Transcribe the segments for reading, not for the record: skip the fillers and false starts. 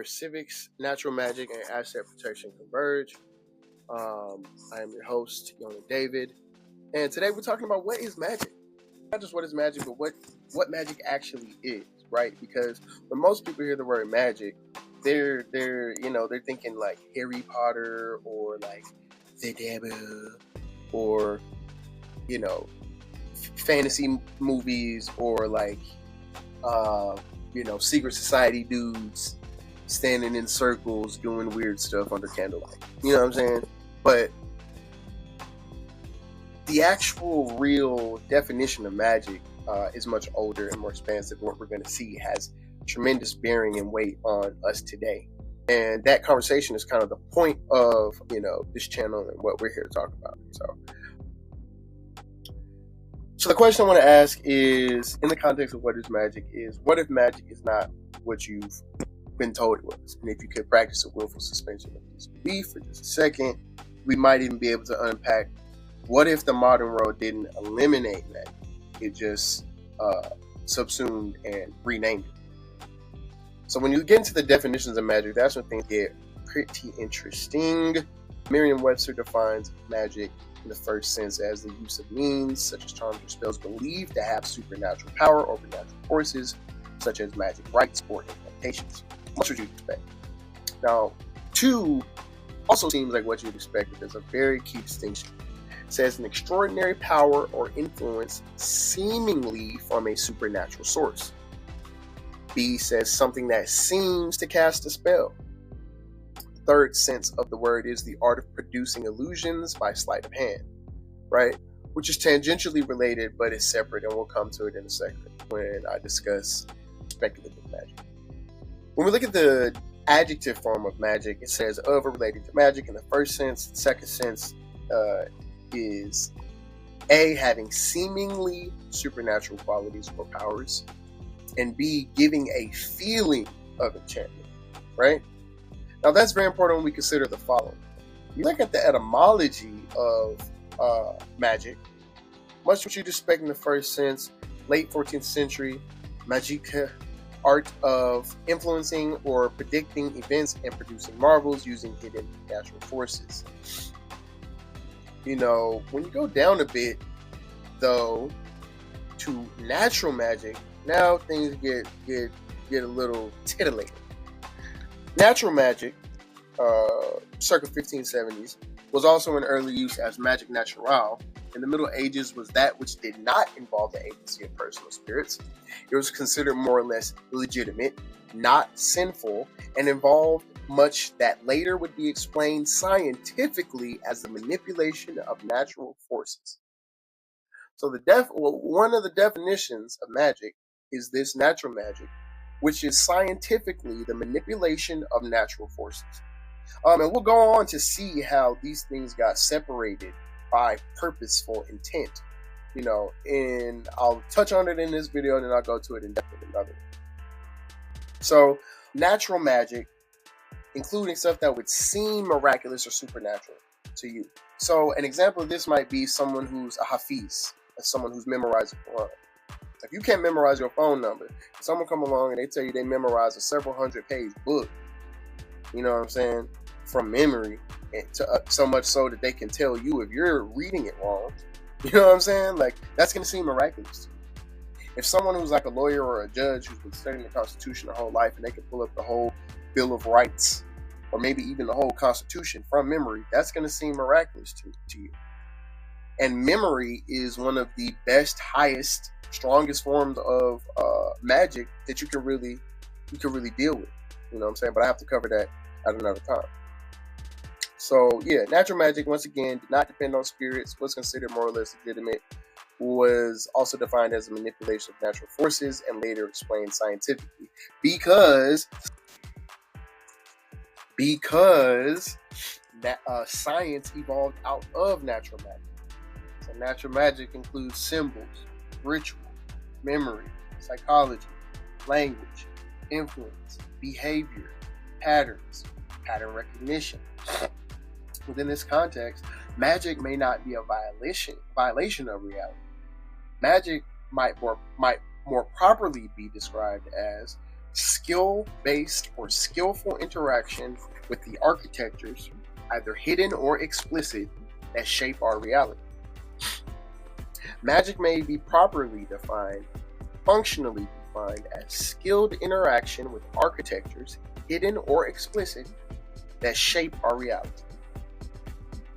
Civics, Natural Magic, and Asset Protection Converge. I am your host, Yona David, and today we're talking about what is magic. Not just what is magic, but what magic actually is, right? Because when most people hear the word magic, they're thinking like Harry Potter or like the devil or fantasy movies or like secret society dudes standing in circles doing weird stuff under candlelight. You know what I'm saying? But the actual real definition of magic is much older and more expansive. What we're going to see has tremendous bearing and weight on us today. And that conversation is kind of the point of, this channel and what we're here to talk about. So the question I want to ask is, in the context of what is magic, is what if magic is not what you've been told it was? And if you could practice a willful suspension of disbelief for just a second, we might even be able to unpack what if the modern world didn't eliminate magic, it just subsumed and renamed it. So when you get into the definitions of magic, that's when things get pretty interesting. Merriam-Webster defines magic in the first sense as the use of means such as charms or spells believed to have supernatural power over natural forces, such as magic rites or incantations. What would you expect? Now, two also seems like what you'd expect, but there's a very key distinction. It says an extraordinary power or influence seemingly from a supernatural source. B says something that seems to cast a spell. Third sense of the word is the art of producing illusions by sleight of hand, right? Which is tangentially related, but is separate, and we'll come to it in a second when I discuss speculative magic. When we look at the adjective form of magic, it says of or related to magic in the first sense. The second sense is A, having seemingly supernatural qualities or powers, and B, giving a feeling of enchantment, right? Now, that's very important when we consider the following. You look at the etymology of magic, much what you'd expect in the first sense, late 14th century, magica, art of influencing or predicting events and producing marvels using hidden natural forces. When you go down a bit, though, to natural magic, now things get a little titillating. Natural magic, circa 1570s, was also in early use as magic naturale. In the Middle Ages was that which did not involve the agency of personal spirits. It was considered more or less legitimate, not sinful, and involved much that later would be explained scientifically as the manipulation of natural forces. So one of the definitions of magic is this natural magic, which is scientifically the manipulation of natural forces. And we'll go on to see how these things got separated by purposeful intent, and I'll touch on it in this video and then I'll go to it in depth in another. So natural magic, including stuff that would seem miraculous or supernatural to you. So an example of this might be someone who's a hafiz, someone who's memorized the Quran. If you can't memorize your phone number, someone come along and they tell you they memorize a several hundred-page book, from memory, and so much so that they can tell you if you're reading it wrong. Like, that's going to seem miraculous to you. If someone who's like a lawyer or a judge who's been studying the Constitution their whole life and they can pull up the whole Bill of Rights or maybe even the whole Constitution from memory, that's going to seem miraculous to you. And memory is one of the best, highest, strongest forms of magic that you can really deal with. But I have to cover that at another time. So yeah, natural magic, once again, did not depend on spirits, was considered more or less legitimate, was also defined as a manipulation of natural forces, and later explained scientifically because science evolved out of natural magic. So natural magic includes symbols, ritual, memory, psychology, language, influence, behavior, patterns, pattern recognition. Within this context, magic may not be a violation of reality. Magic might more properly be described as skill-based or skillful interaction with the architectures, either hidden or explicit, that shape our reality. Magic may be properly defined, functionally defined as skilled interaction with architectures, hidden or explicit, that shape our reality.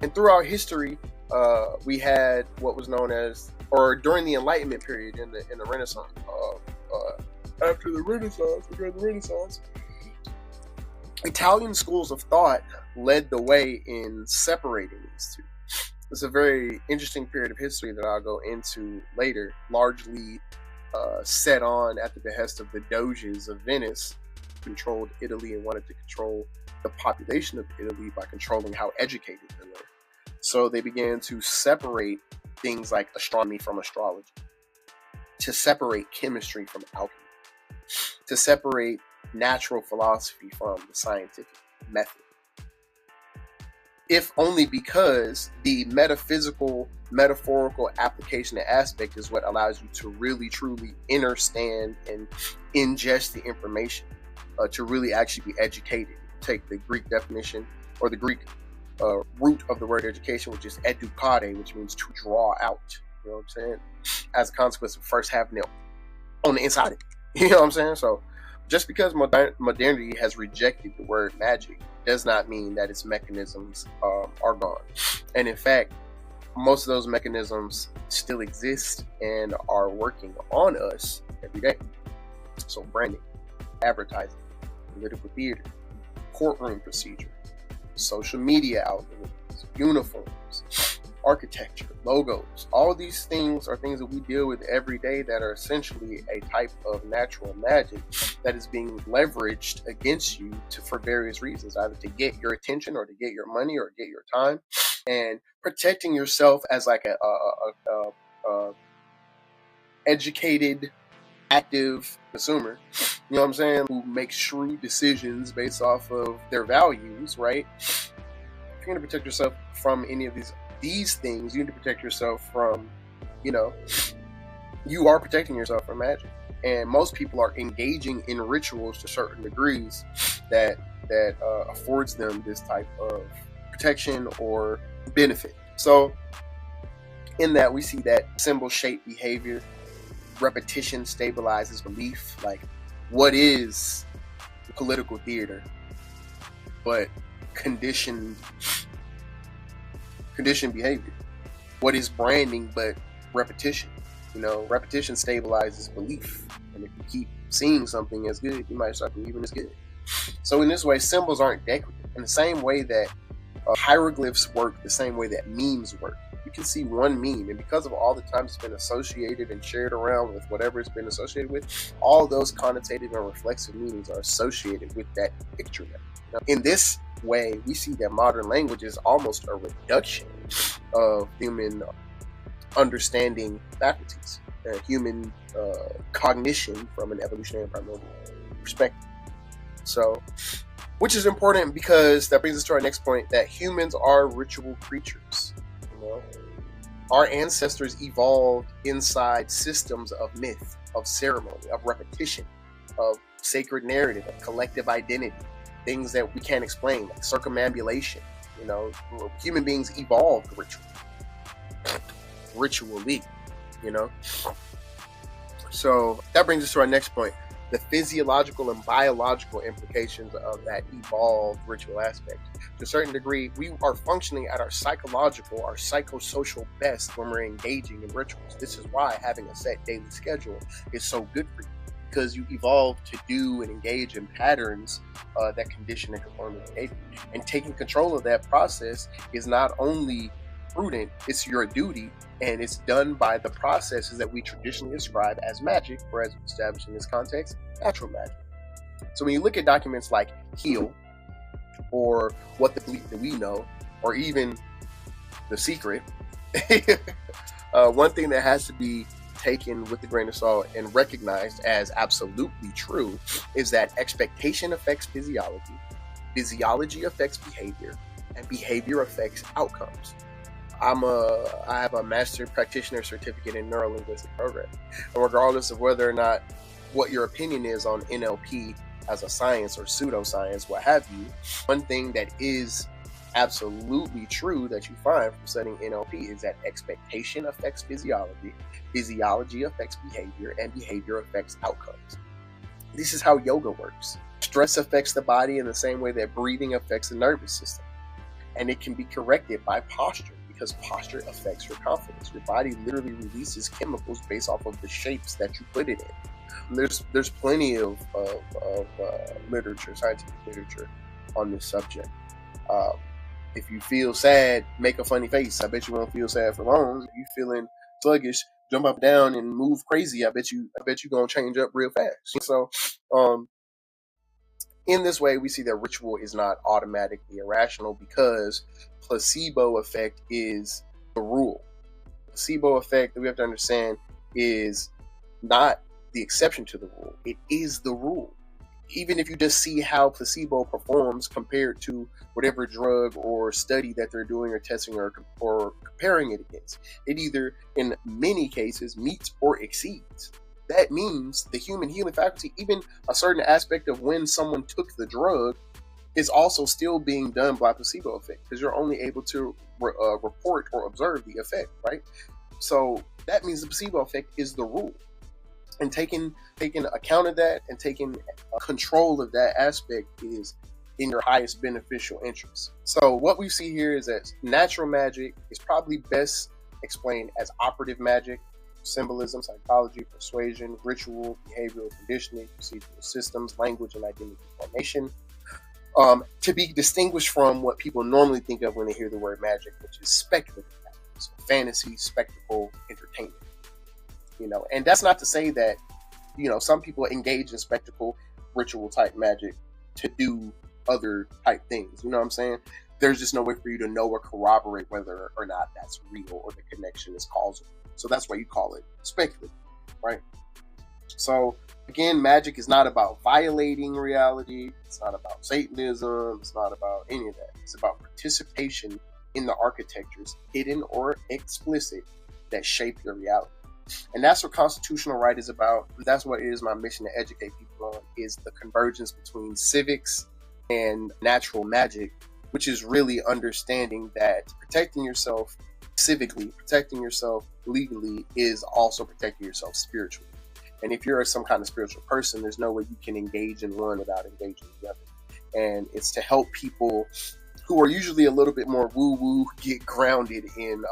And throughout history, we had what was known as, or during the Enlightenment period in the Renaissance. After the Renaissance, Italian schools of thought led the way in separating these two. It's a very interesting period of history that I'll go into later, largely set on at the behest of the Doges of Venice, who controlled Italy and wanted to control the population of Italy by controlling how educated they were. So they began to separate things like astronomy from astrology, to separate chemistry from alchemy, to separate natural philosophy from the scientific method. If only because the metaphysical, metaphorical application and aspect is what allows you to really, truly understand and ingest the information, to really actually be educated. Take the Greek definition, or the Greek root of the word education, which is educare, which means to draw out. You know what I'm saying? As a consequence of first having it on the inside of it. You know what I'm saying? So just because modernity has rejected the word magic does not mean that its mechanisms are gone. And in fact, most of those mechanisms still exist and are working on us every day. So branding, advertising, political theater, courtroom procedure, social media algorithms, uniforms, architecture, logos. All of these things are things that we deal with every day that are essentially a type of natural magic that is being leveraged against you for various reasons, either to get your attention or to get your money or get your time. And protecting yourself as like a educated, active consumer, you know what I'm saying, who makes shrewd decisions based off of their values, right? If you're going to protect yourself from any of these things, you need to protect yourself from, you are protecting yourself from magic. And most people are engaging in rituals to certain degrees that affords them this type of protection or benefit. So in that, we see that symbol shape behavior, repetition stabilizes belief. Like, what is political theater but conditioned behavior? What is branding but repetition? Repetition stabilizes belief, and if you keep seeing something as good, you might start believing it's good. So in this way, symbols aren't decorative. In the same way that hieroglyphs work, the same way that memes work. You can see one meme, and because of all the times it's been associated and shared around with whatever it's been associated with, all those connotative and reflexive meanings are associated with that picture. In this way, we see that modern language is almost a reduction of human understanding faculties, human cognition from an evolutionary and primordial perspective. So, which is important because that brings us to our next point, that humans are ritual creatures. Our ancestors evolved inside systems of myth, of ceremony, of repetition, of sacred narrative, of collective identity, things that we can't explain, like circumambulation. Human beings evolved ritually. So that brings us to our next point, the physiological and biological implications of that evolved ritual aspect. To a certain degree, we are functioning at our psychological, our psychosocial best when we're engaging in rituals. This is why having a set daily schedule is so good for you, because you evolve to do and engage in patterns that condition and conform to behavior. And taking control of that process is not only prudent, it's your duty, and it's done by the processes that we traditionally describe as magic, or as established in this context, natural magic. So when you look at documents like Heal, or What the Bleep Do We Know, or even The Secret, one thing that has to be taken with a grain of salt and recognized as absolutely true is that expectation affects physiology, physiology affects behavior, and behavior affects outcomes. I have a master practitioner certificate in neuro-linguistic programming, and regardless of whether or not what your opinion is on NLP as a science or pseudoscience, what have you, one thing that is absolutely true that you find from studying NLP is that expectation affects physiology, physiology affects behavior, and behavior affects outcomes. This is how yoga works. Stress affects the body in the same way that breathing affects the nervous system. And it can be corrected by posture, because posture affects your confidence. Your body literally releases chemicals based off of the shapes that you put it in. There's plenty of literature, scientific literature on this subject. If you feel sad, make a funny face. I bet you won't feel sad for long. If you feeling sluggish, jump up and down and move crazy. I bet you gonna change up real fast. So, in this way, we see that ritual is not automatically irrational because placebo effect is the rule. Placebo effect, that we have to understand, is not the exception to the rule. It is the rule. Even if you just see how placebo performs compared to whatever drug or study that they're doing or testing or comparing it against, it either, in many cases, meets or exceeds. That means the human healing faculty, even a certain aspect of when someone took the drug, is also still being done by placebo effect, because you're only able to report or observe the effect, right? So that means the placebo effect is the rule. And taking account of that and taking control of that aspect is in your highest beneficial interest. So what we see here is that natural magic is probably best explained as operative magic, symbolism, psychology, persuasion, ritual, behavioral conditioning, procedural systems, language, and identity formation, to be distinguished from what people normally think of when they hear the word magic, which is speculative magic, so fantasy, spectacle, entertainment. And that's not to say that, some people engage in spectacle, ritual type magic to do other type things. You know what I'm saying? There's just no way for you to know or corroborate whether or not that's real or the connection is causal. So that's why you call it speculative, right? So again, magic is not about violating reality. It's not about Satanism. It's not about any of that. It's about participation in the architectures, hidden or explicit, that shape your reality. And that's what constitutional right is about. That's what it is my mission to educate people on, is the convergence between civics and natural magic, which is really understanding that protecting yourself civically, protecting yourself legally, is also protecting yourself spiritually. And if you're some kind of spiritual person, there's no way you can engage in one without engaging the other. And it's to help people who are usually a little bit more woo-woo get grounded in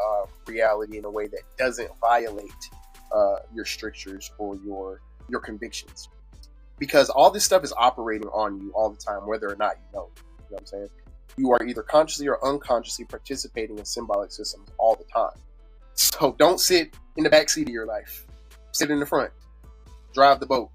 reality in a way that doesn't violate your strictures or your convictions. Because all this stuff is operating on you all the time, whether or not you know. You know what I'm saying? You are either consciously or unconsciously participating in symbolic systems all the time. So don't sit in the backseat of your life. Sit in the front. Drive the boat.